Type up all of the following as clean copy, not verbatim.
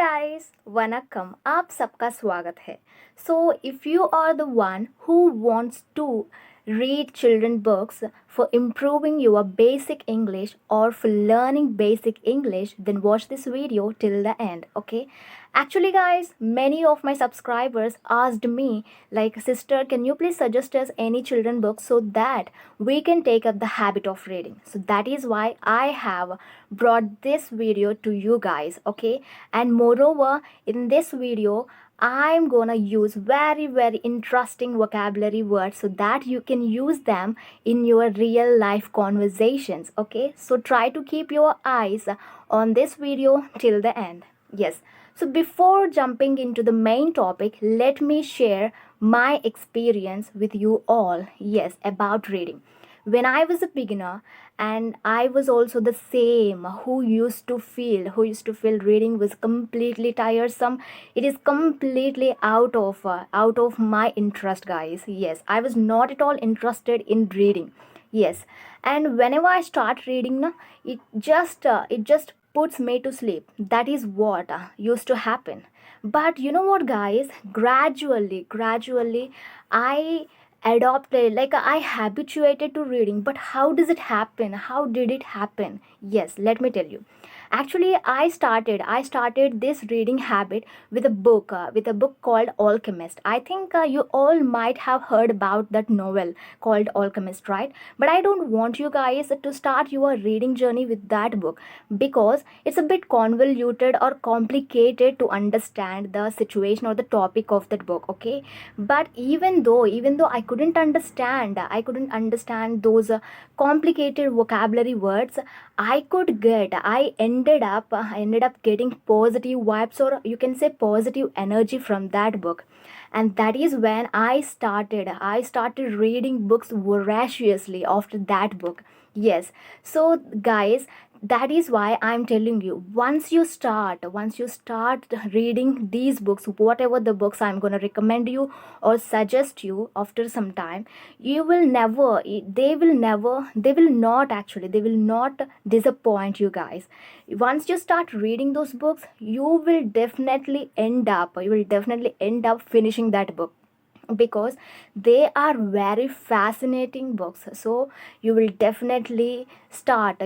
Guys Vanakkam आप सबका स्वागत है so if you are the one who wants to read children books for improving your basic English or for learning basic English, then watch this video till the end. Okay, actually guys, many of my subscribers asked me like, sister, can you please suggest us any children books so that we can take up the habit of reading? So that is why I have brought this video to you guys. Okay, and moreover, in this video I'm gonna use very interesting vocabulary words so that you can use them in your real life conversations. Okay, so try to keep your eyes on this video till the end. Yes, so before jumping into the main topic, let me share my experience with you all. Yes, about reading. When I was a beginner, and I was also the same who used to feel reading was completely tiresome. It is completely out of my interest, guys. Yes, I was not at all interested in reading. Yes, and whenever I start reading na, it just puts me to sleep. That is what used to happen. But you know what, guys, gradually I adopted, like I habituated to reading. But how does it happen? How did it happen? Yes, let me tell you. Actually, I started this reading habit with a book called Alchemist. I think you all might have heard about that novel called Alchemist, right? But I don't want you guys to start your reading journey with that book, because it's a bit convoluted or complicated to understand the situation or the topic of that book. Okay, but even though I couldn't understand those complicated vocabulary words, I ended up getting positive vibes, or you can say positive energy, from that book. And that is when I started reading books voraciously after that book. Yes, so guys, that is why I'm telling you, once you start reading these books, whatever the books I'm going to recommend you or suggest you after some time, you will never they will never they will not actually they will not disappoint you guys. Once you start reading those books, you will definitely end up finishing that book, because they are very fascinating books. So you will definitely start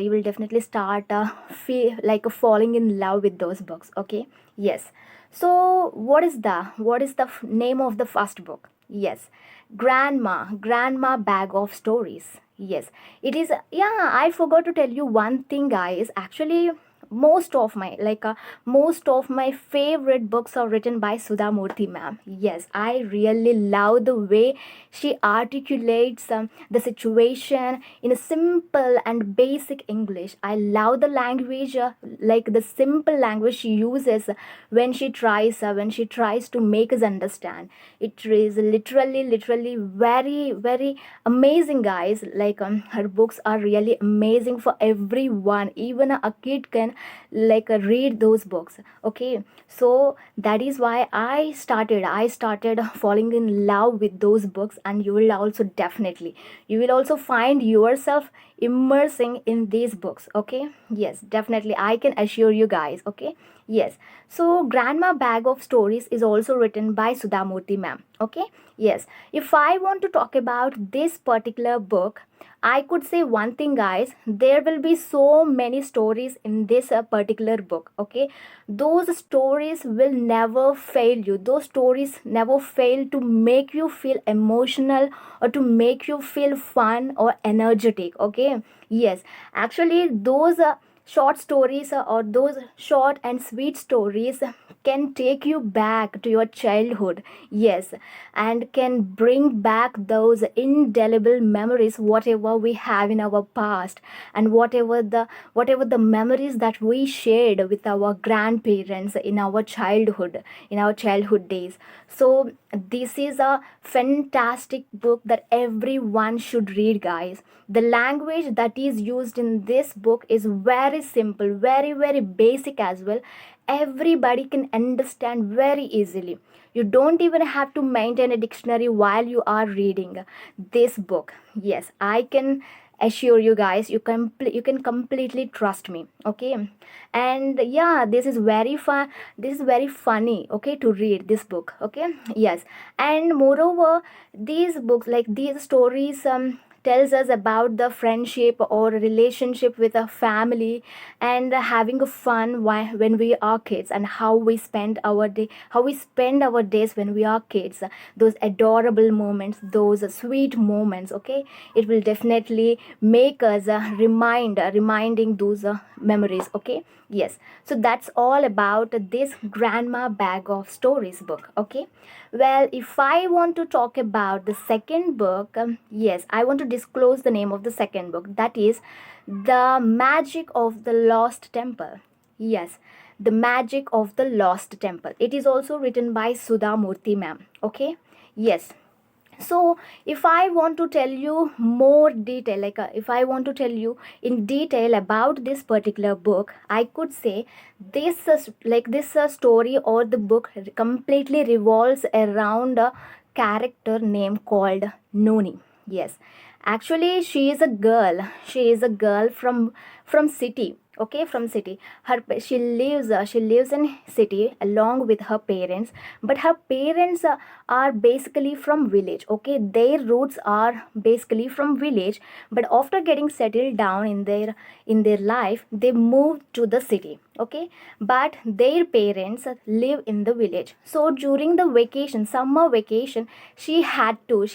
feel like falling in love with those books. Okay, yes. So what is the name of the first book? Yes, grandma bag of stories. Yes, it is. Yeah, I forgot to tell you one thing, guys. Actually, most of my favorite books are written by Sudha Murthy ma'am. Yes, I really love the way she articulates the situation in a simple and basic English. I love the language, like the simple language she uses when she tries to make us understand. It is literally very amazing, guys. Like her books are really amazing for everyone. Even a kid can like read those books. Okay, so that is why I started falling in love with those books. And you will also find yourself immersing in these books. Okay, yes, definitely, I can assure you guys. Okay, yes. So grandma bag of stories is also written by Sudhamurthy ma'am. Okay, yes. If I want to talk about this particular book, I could say one thing, guys. There will be so many stories in this particular book. Okay, those stories will never fail you. Those stories never fail to make you feel emotional or to make you feel fun or energetic. Okay, yes. Actually, those short stories, or those short and sweet stories, can take you back to your childhood. Yes, and can bring back those indelible memories, whatever we have in our past, and whatever the memories that we shared with our grandparents in our childhood days. So this is a fantastic book that everyone should read, guys. The language that is used in this book is very simple, very basic as well. Everybody can understand very easily. You don't even have to maintain a dictionary while you are reading this book. Yes, I can assure you guys, you can completely trust me, okay? And yeah, this is very fun, this is very funny, okay, to read this book, okay? Yes. And moreover, these books, like these stories, tells us about the friendship or relationship with a family, and having a fun when we are kids, and how we spend our day, how we spend our days when we are kids, those adorable moments, those sweet moments, okay? It will definitely make us reminding those memories, okay? Yes. So that's all about this grandma bag of stories book, okay? Well, if I want to talk about the second book, yes, I want to disclose the name of the second book, that is The Magic of the Lost Temple. Yes, The Magic of the Lost Temple. It is also written by Sudha Murthy ma'am, okay? Yes. So if I want to tell you more detail, like if I want to tell you in detail about this particular book, I could say this story or the book completely revolves around a character name called Noni. Yes, actually she is a girl from city, okay, from city. She lives in city along with her parents, but her parents are basically from village, okay? Their roots are basically from village, but after getting settled down in their life, they moved to the city, okay? But their parents live in the village. So during the vacation, summer vacation, she had to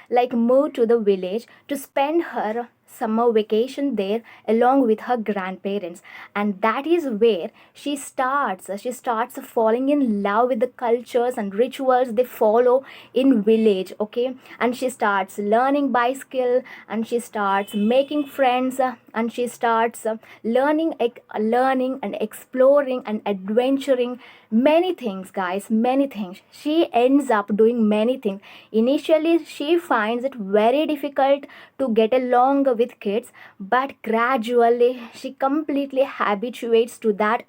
like move to the village to spend her summer vacation there along with her grandparents. And that is where she starts falling in love with the cultures and rituals they follow in village, okay? And she starts learning by skill, and she starts making friends, and she starts learning and exploring and adventuring many things, guys, many things. She ends up doing many things. Initially she finds it very difficult to get along with kids, but gradually she completely habituates to that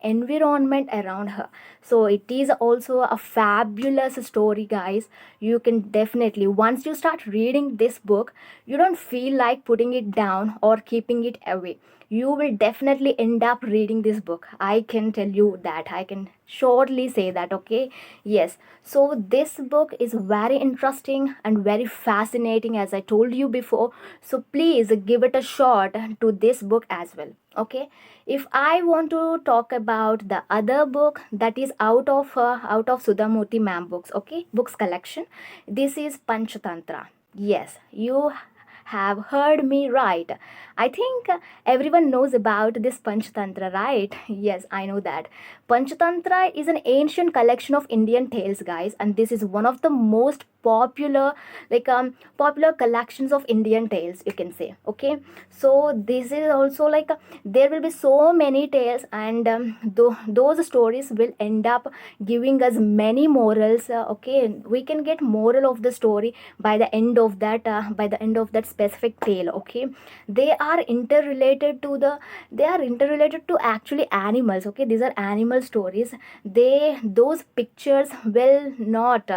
environment around her. So it is also a fabulous story, guys. You can definitely, once you start reading this book, you don't feel like putting it down or keeping it away. You will definitely end up reading this book, I can tell you that, I can surely say that, okay? Yes. So this book is very interesting and very fascinating, as I told you before. So please give it a shot to this book as well, okay? If I want to talk about the other book that is out of Sudhamurthy ma'am books, okay, books collection, this is Panchatantra. Yes, you have heard me right. I think everyone knows about this Panchatantra, right? Yes, I know that. Panchatantra is an ancient collection of Indian tales, guys, and this is one of the most popular collections of Indian tales, you can say, okay? So this is also there will be so many tales, and those stories will end up giving us many morals, okay? We can get moral of the story by the end of that specific tale, okay? They are interrelated to actually animals, okay? These are animal stories. Those pictures will not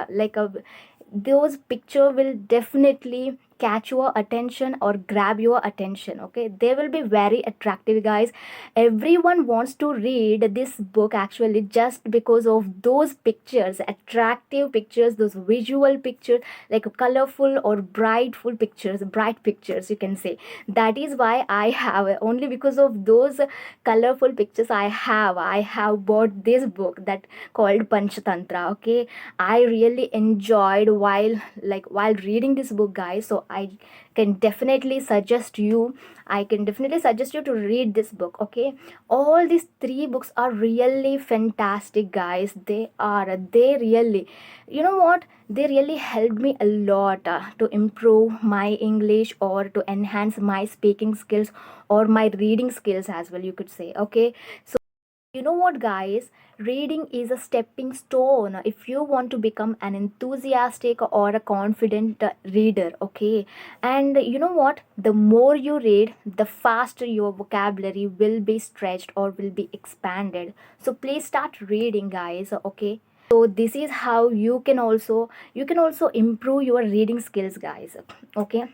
those picture will definitely catch your attention or grab your attention, okay? They will be very attractive, guys. Everyone wants to read this book actually just because of those pictures, attractive pictures, those visual pictures, like colorful or bright pictures, you can say. That is why I have, only because of those colorful pictures, I have bought this book that called Panchatantra, okay? I really enjoyed while reading this book, guys. So can definitely suggest you I can definitely suggest you to read this book, okay? All these three books are really fantastic, guys. They really, you know what? They really helped me a lot to improve my English or to enhance my speaking skills or my reading skills as well, you could say, okay? So you know what, guys? Reading is a stepping stone if you want to become an enthusiastic or a confident reader, okay? And you know what? The more you read, the faster your vocabulary will be stretched or will be expanded. So please start reading, guys, okay? So this is how you can also improve your reading skills, guys, okay?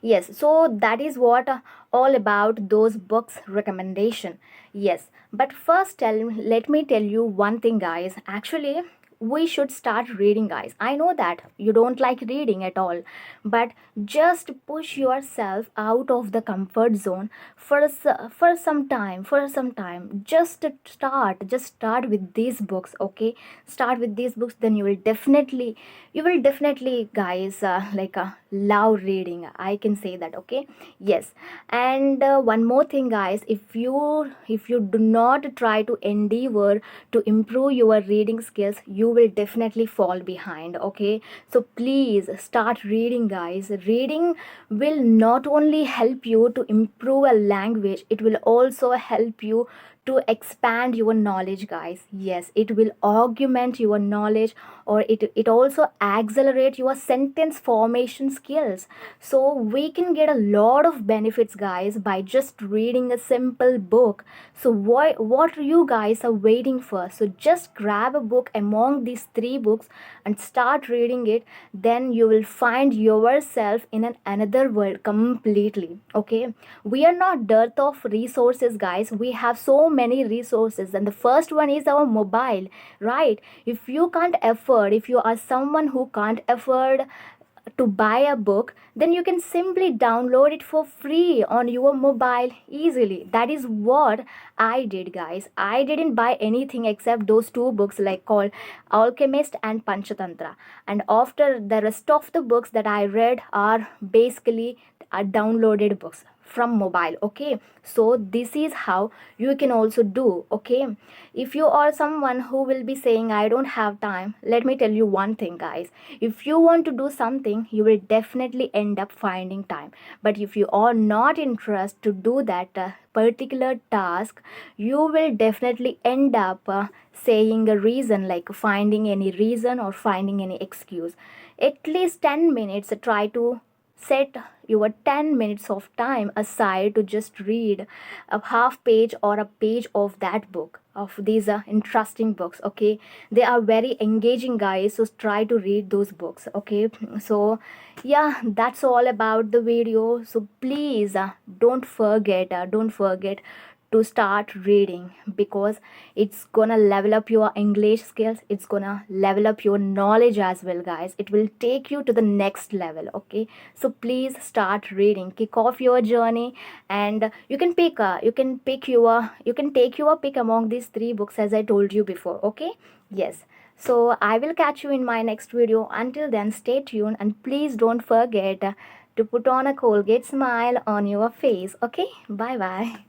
Yes, so that is what all about those books recommendation. Yes, but first let me tell you one thing, guys. Actually, we should start reading, guys. I know that you don't like reading at all, but just push yourself out of the comfort zone for for some time. For some time, just start with these books. Okay, start with these books. Then you will definitely, guys, love reading. I can say that. Okay, yes. And one more thing, guys, if you do not try to endeavor to improve your reading skills, you will definitely fall behind. Okay, so please start reading, guys. Reading will not only help you to improve a language, it will also help you to expand your knowledge, guys. Yes, it will augment your knowledge, or it also accelerate your sentence formation skills. So we can get a lot of benefits, guys, by just reading a simple book. So what you guys are waiting for? So just grab a book among these three books and start reading it. Then you will find yourself in another world completely. Okay, we are not dearth of resources, guys. We have so many resources, and the first one is our mobile, right? If you are someone who can't afford to buy a book, then you can simply download it for free on your mobile easily. That is what I did, guys. I didn't buy anything except those two books, like called Alchemist and Panchatantra. And after, the rest of the books that I read are basically downloaded books from mobile. Okay, so this is how you can also do. Okay, if you are someone who will be saying I don't have time, let me tell you one thing, guys. If you want to do something, you will definitely end up finding time. But if you are not interested to do that particular task, you will definitely end up saying a reason, like finding any reason or finding any excuse. At least 10 minutes, try to set your 10 minutes of time aside to just read a half page or a page of that book, of these interesting books. Okay, they are very engaging, guys, so try to read those books. Okay, so yeah, that's all about the video. So please don't forget to start reading, because it's gonna level up your English skills, it's gonna level up your knowledge as well, guys. It will take you to the next level. Okay, so please start reading, kick off your journey, and you can take your pick among these three books, as I told you before. Okay, yes. So I will catch you in my next video. Until then, stay tuned, and please don't forget to put on a Colgate smile on your face. Okay, bye bye.